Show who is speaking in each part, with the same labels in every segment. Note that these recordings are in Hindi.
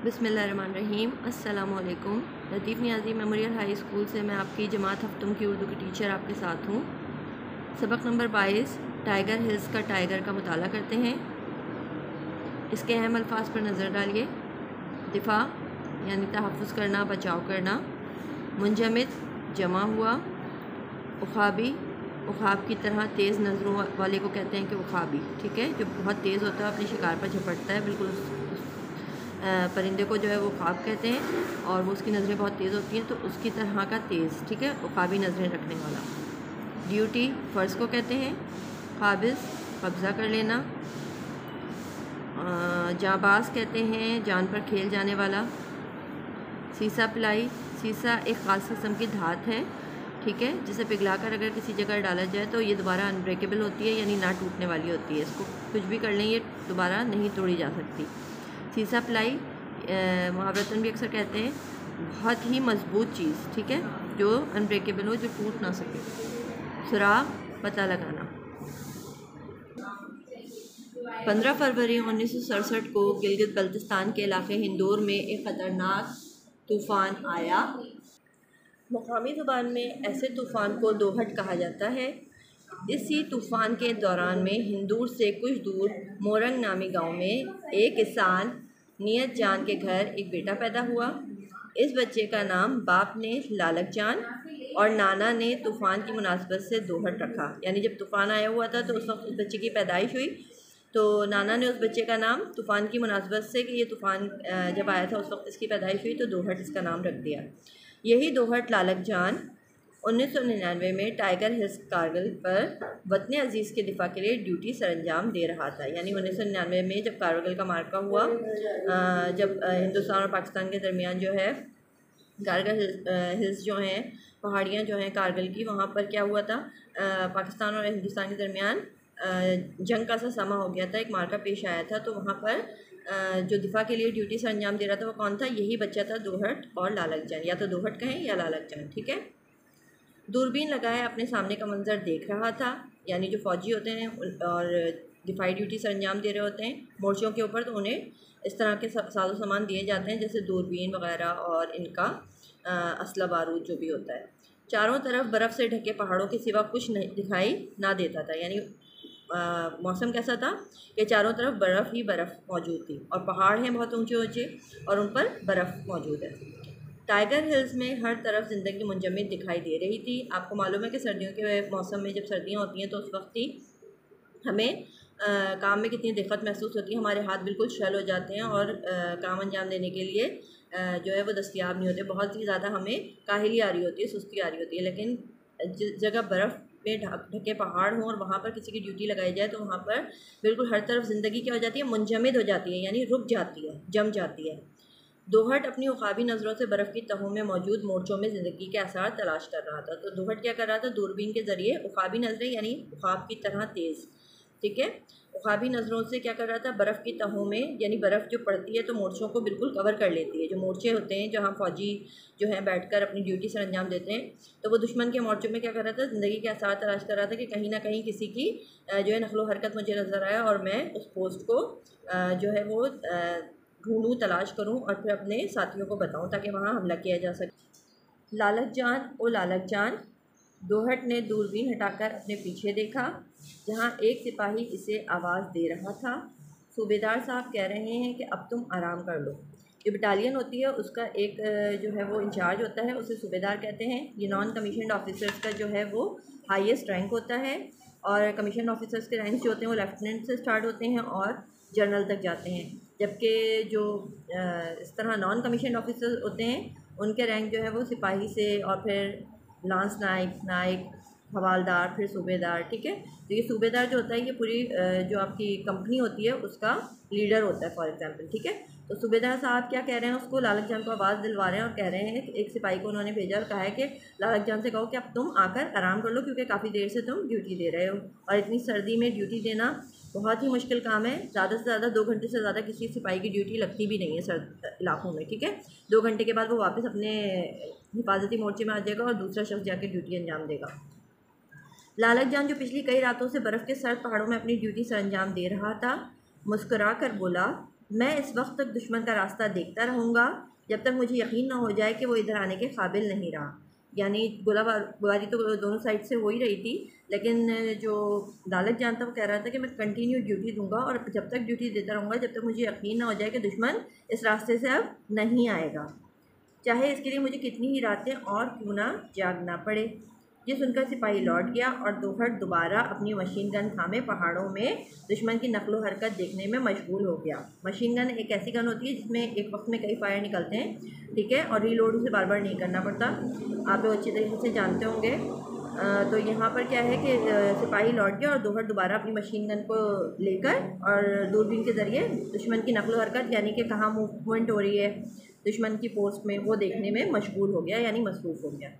Speaker 1: बिस्मिल्लाहिर्रहमानिर्रहीम। अस्सलामुअलैकुम। लतीफ़ नियाज़ी मेमोरियल हाई स्कूल से मैं आपकी जमात हफ्तुम की उर्दू की टीचर आपके साथ हूँ। सबक नंबर 22 टाइगर हिल्स का टाइगर का मुताला करते हैं। इसके अहम अल्फाज पर नज़र डालिए। दिफा यानी तहफ़्फ़ुज़ करना, बचाव करना। मुंजमिद जमा हुआ। उखाबी उखाब की तरह तेज़ नज़रों वाले को कहते हैं कि उखाबी, ठीक है, जो बहुत तेज़ होता है, अपने शिकार पर झपटता है। बिल्कुल उस परिंदे को जो है वो ख्वाब कहते हैं और वो उसकी नज़रें बहुत तेज़ होती हैं, तो उसकी तरह का तेज़, ठीक है, उखाबी नज़रें रखने वाला। ड्यूटी फ़र्ज़ को कहते हैं। क़ाबिज़ कब्ज़ा कर लेना। जाबाज़ कहते हैं जान पर खेल जाने वाला। सीसा पिलाई, सीसा एक ख़ास किस्म की धात है, ठीक है, जिसे पिघलाकर अगर किसी जगह डाला जाए तो ये दोबारा अनब्रेकेबल होती है, यानी ना टूटने वाली होती है। इसको कुछ भी कर लें, ये दोबारा नहीं तोड़ी जा सकती। सीसा पिलाई मुहावरतन भी अक्सर कहते हैं बहुत ही मजबूत चीज़, ठीक है, जो अनब्रेकेबल हो, जो टूट ना सके। सुराग पता लगाना। 15 फरवरी 1967 को गिलगित बल्तिस्तान के इलाके हिंदौर में एक ख़तरनाक तूफ़ान आया। मुकामी ज़ुबान में ऐसे तूफ़ान को दोहट कहा जाता है। इसी तूफ़ान के दौरान में हिंदौर से कुछ दूर मोरंग नामी गांव में एक किसान नियत जान के घर एक बेटा पैदा हुआ। इस बच्चे का नाम बाप ने लालक जान और नाना ने तूफ़ान की मुनासबत से दोहट रखा। यानी जब तूफ़ान आया हुआ था तो उस वक्त उस बच्चे की पैदाइश हुई, तो नाना ने उस बच्चे का नाम तूफ़ान की मुनासबत से कि ये तूफ़ान जब आया था उस वक्त इसकी पैदाइश हुई, तो दोहट इसका नाम रख दिया। यही दोहट लालक जान 1999 में टाइगर हिल्स कारगिल पर वतन अजीज़ के दिफा के लिए ड्यूटी सरंजाम दे रहा था। यानी 1999 में जब कारगिल का मार्का हुआ, जब हिंदुस्तान और पाकिस्तान के दरमियान जो है कारगिल हिल्स जो हैं, पहाड़ियाँ जो हैं कारगिल की, वहाँ पर क्या हुआ था, पाकिस्तान और हिंदुस्तान के दरमियान जंग का सा समा हो गया था, एक मार्का पेश आया था। तो वहाँ पर जो दिफा के लिए ड्यूटी सरंजाम दे रहा था वो कौन था? यही बच्चा था, दोहट और लालक जान, या तो दोहट कहें या लालक जान, ठीक है। दूरबीन लगाए अपने सामने का मंजर देख रहा था। यानी जो फ़ौजी होते हैं और दिफाई ड्यूटी सरंजाम दे रहे होते हैं मोर्चों के ऊपर, तो उन्हें इस तरह के साजो सामान दिए जाते हैं, जैसे दूरबीन वगैरह और इनका असला बारूद जो भी होता है। चारों तरफ बर्फ़ से ढके पहाड़ों के सिवा कुछ नहीं दिखाई ना देता था। यानी मौसम कैसा था कि चारों तरफ बर्फ़ ही बर्फ़ मौजूद थी और पहाड़ हैं बहुत ऊंचे ऊंचे और उन पर बर्फ़ मौजूद है। टाइगर हिल्स में हर तरफ ज़िंदगी मुंजमद दिखाई दे रही थी। आपको मालूम है कि सर्दियों के मौसम में जब सर्दियाँ होती हैं तो उस वक्त ही हमें काम में कितनी दिक्कत महसूस होती है, हमारे हाथ बिल्कुल शल हो जाते हैं और काम अंजाम देने के लिए जो है वो दस्तयाब नहीं होते। बहुत ही ज़्यादा हमें काहिली आ रही होती है, सुस्ती आ रही होती है। लेकिन जिस जगह बर्फ़ में ढके पहाड़ हों और वहाँ पर किसी की ड्यूटी लगाई जाए तो वहाँ पर बिल्कुल हर तरफ ज़िंदगी क्या हो जाती है? मुंजमद हो जाती है, यानी रुक जाती है, जम जाती है। दोहट अपनी उखाबी नज़रों से बर्फ़ की तहों में मौजूद मोर्चों में ज़िंदगी के आसार तलाश कर रहा था। तो दोहट क्या कर रहा था? दूरबीन के ज़रिए उखाबी नज़रें, यानी उखाब की तरह तेज़, ठीक है, उखाबी नज़रों से क्या कर रहा था? बर्फ़ की तहों में, यानी बर्फ़ जो पड़ती है तो मोर्चों को बिल्कुल कवर कर लेती है। जो मोर्चे होते हैं जहाँ फ़ौजी जो हैं बैठकर अपनी ड्यूटी सरंजाम देते हैं, तो वो दुश्मन के मोर्चों में क्या कर रहा था? ज़िंदगी के आसार तलाश कर रहा था कि कहीं ना कहीं किसी की जो है नक़्ल हरकत मुझे नज़र आया और मैं उस पोस्ट को जो है वो ढूंढूँ, तलाश करूँ और फिर अपने साथियों को बताऊँ ताकि वहाँ हमला किया जा सके। लालक जान ओ लालक जान, दोहट ने दूरबीन हटाकर अपने पीछे देखा जहाँ एक सिपाही इसे आवाज़ दे रहा था। सूबेदार साहब कह रहे हैं कि अब तुम आराम कर लो। जो बटालियन होती है उसका एक जो है वो इंचार्ज होता है, उसे सूबेदार कहते हैं। ये नॉन कमीशन ऑफिसर्स का जो है वो हाईएस्ट रैंक होता है और कमीशन ऑफिसर्स के रैंक जो होते हैं वो लेफ्टिनेंट से स्टार्ट होते हैं और जनरल तक जाते हैं। जबकि जो इस तरह नॉन कमीशन ऑफिसर होते हैं उनके रैंक जो है वो सिपाही से और फिर लांस नाइक, नाइक, हवालदार, फिर सूबेदार, ठीक है। तो ये सूबेदार जो होता है ये पूरी जो आपकी कंपनी होती है उसका लीडर होता है, फॉर एग्जांपल, ठीक है। तो सूबेदार साहब क्या कह रहे हैं? उसको लालक जान को आवाज़ दिलवा रहे हैं और कह रहे हैं कि एक सिपाही को उन्होंने भेजा और कहा है कि लालक जान से कहो कि अब तुम आकर आराम कर लो क्योंकि काफ़ी देर से तुम ड्यूटी दे रहे हो और इतनी सर्दी में ड्यूटी देना बहुत ही मुश्किल काम है। ज़्यादा से ज़्यादा 2 घंटे से ज़्यादा किसी सिपाही की ड्यूटी लगती भी नहीं है सर्द इलाकों में, ठीक है। 2 घंटे के बाद वो वापस अपने हिफाजती मोर्चे में आ जाएगा और दूसरा शख्स जाके ड्यूटी अंजाम देगा। लालक जान जो पिछली कई रातों से बर्फ़ के सर्द पहाड़ों में अपनी ड्यूटी सरंजाम दे रहा था, मुस्कुरा कर बोला, मैं इस वक्त तक दुश्मन का रास्ता देखता रहूँगा जब तक मुझे यकीन न हो जाए कि वो इधर आने के काबिल नहीं रहा। यानी गोलाबारी तो दोनों साइड से हो ही रही थी, लेकिन जो दालक जान था वो कह रहा था कि मैं कंटिन्यू ड्यूटी दूंगा और जब तक ड्यूटी देता रहूँगा जब तक मुझे यकीन ना हो जाए कि दुश्मन इस रास्ते से अब नहीं आएगा, चाहे इसके लिए मुझे कितनी ही रातें और क्यों ना जागना पड़े। ये सुनकर सिपाही लौट गया और दोहर दोबारा अपनी मशीन गन थामे पहाड़ों में दुश्मन की नकलो हरकत देखने में मशगूल हो गया। मशीन गन एक ऐसी गन होती है जिसमें एक वक्त में कई फायर निकलते हैं, ठीक है, और रीलोड उसे बार बार नहीं करना पड़ता, आप लोग अच्छी तरीके से जानते होंगे। तो यहाँ पर क्या है कि सिपाही लौट गया और दोहर दोबारा अपनी मशीन गन को लेकर और दूरबीन के ज़रिए दुश्मन की नकलो हरकत यानी कि कहाँ मूवमेंट हो रही है दुश्मन की पोस्ट में वो देखने में मशगूल हो गया, यानी मसरूफ़ हो गया।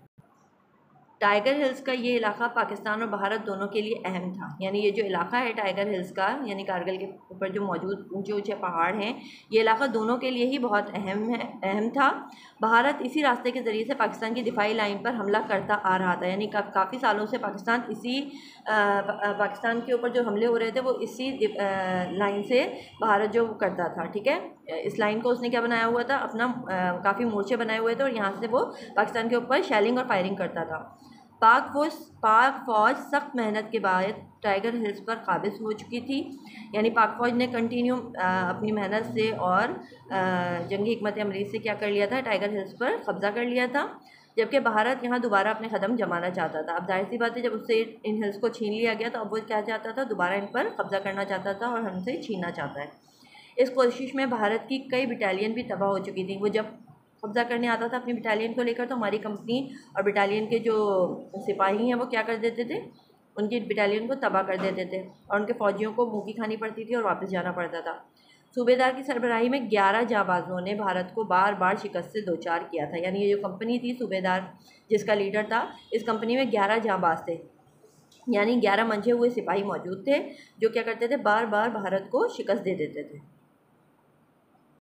Speaker 1: टाइगर हिल्स का ये इलाका पाकिस्तान और भारत दोनों के लिए अहम था। यानी ये जो इलाका है टाइगर हिल्स का, यानी कारगिल के ऊपर जो मौजूद ऊंचे ऊंचे पहाड़ हैं, ये इलाका दोनों के लिए ही बहुत अहम था। भारत इसी रास्ते के ज़रिए से पाकिस्तान की दिफाई लाइन पर हमला करता आ रहा था। यानी काफ़ी सालों से पाकिस्तान के ऊपर जो हमले हो रहे थे वो इसी लाइन से भारत जो करता था, ठीक है। इस लाइन को उसने क्या बनाया हुआ था, अपना काफ़ी मोर्चे बनाए हुए थे और यहाँ से वो पाकिस्तान के ऊपर शेलिंग और फायरिंग करता था। पाक फ़ौज सख्त मेहनत के बाद टाइगर हिल्स पर काबिज हो चुकी थी। यानी पाक फ़ौज ने कंटिन्यू अपनी मेहनत से और जंगी हिकमत अमली से क्या कर लिया था, टाइगर हिल्स पर कब्ज़ा कर लिया था, जबकि भारत यहाँ दोबारा अपने कदम जमाना चाहता था। अब जाहिर सी बात है, जब उससे इन हिल्स को छीन लिया गया तो अब वो क्या चाहता था, दोबारा इन पर कब्ज़ा करना चाहता था और हमसे छीनना चाहता है। इस कोशिश में भारत की कई बटालियन भी तबाह हो चुकी थी। वो जब कब्ज़ा करने आता था अपनी बटालियन को लेकर तो हमारी कंपनी और बटालियन के जो सिपाही हैं वो क्या कर देते थे, उनकी बटालियन को तबाह कर देते थे और उनके फ़ौजियों को मुँह की खानी पड़ती थी और वापस जाना पड़ता था। सूबेदार की सरबराही में 11 जाबाजों ने भारत को बार बार शिकस्त से दो चार किया था। यानी ये जो कंपनी थी, सूबेदार जिसका लीडर था, इस कंपनी में 11 जाबाज थे, यानी 11 मंझे हुए सिपाही मौजूद थे जो क्या करते थे, बार बार भारत को शिकस्त दे देते थे।